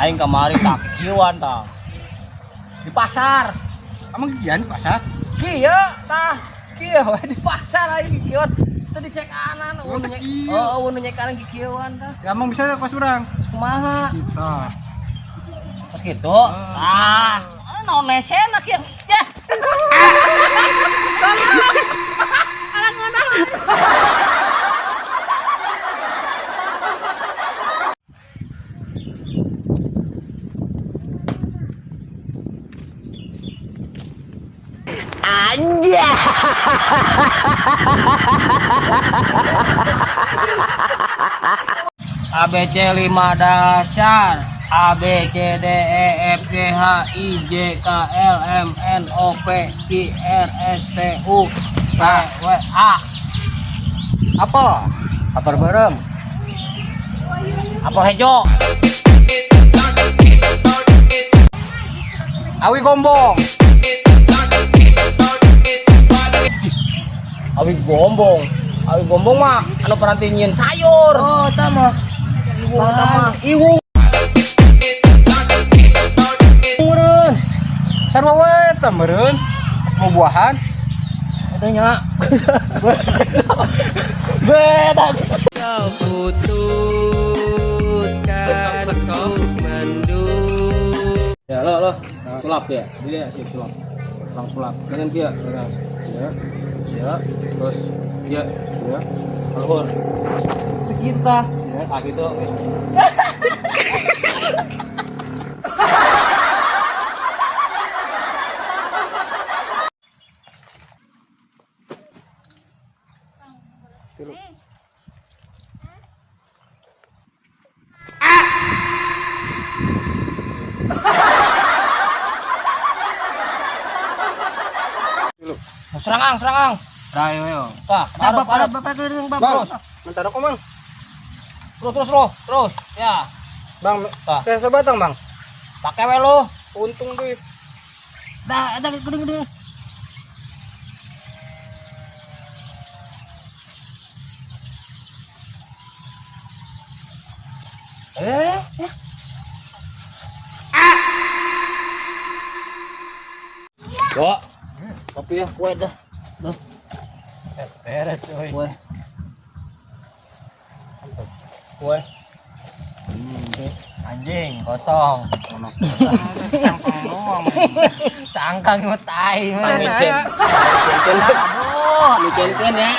Aing kemari tak kieuan tah. Di pasar. Emang kian pasar? Kieu tah. Kieu we di pasar aing kieuan. Teu dicek kanan, Oh, teu kieu. oh, nu nyek kanan ki kieuan tah. Gampang bisa kos urang. Kumaha? Kita. Pas gitu. Tah. Naon nesenak ya. Ya. Alang ngono. Aja. ABC 5 dasar. A B C D E F G H I J K L M N O P Q R S T U V W A. Apa? Apel berem. Apel hejo. Awi gombong. Awi gombong. Awi gombong mah anu peranti nyieun sayur. Oh, eta mah. Iwu eta mah. Iwu. Meureun. Sarua we teh meureun. Mau buahan. Eta nya. Beda. Kau putuskan untuk mendung. Ya lo sulap ya. Dia sih sulap. Orang sulap. Dengan dia. Ya. Terus dia. Alur. Kita. Ya, ah gitu. Serangang. Rai we. Tah, ada bapak keureung Bang. Bang, Terus. mentar aku mang. Terus. Ya. Bang, Tah. saya sebatang bang. Pakai we lo. Untung deh. Dah, ada gede. Wah, kopi ya, kue dah. Duh. Beres coy. Kue. Anjing kosong. Cangkang doang. Cangkang mau tai. Pamicen. Aduh, micen ya.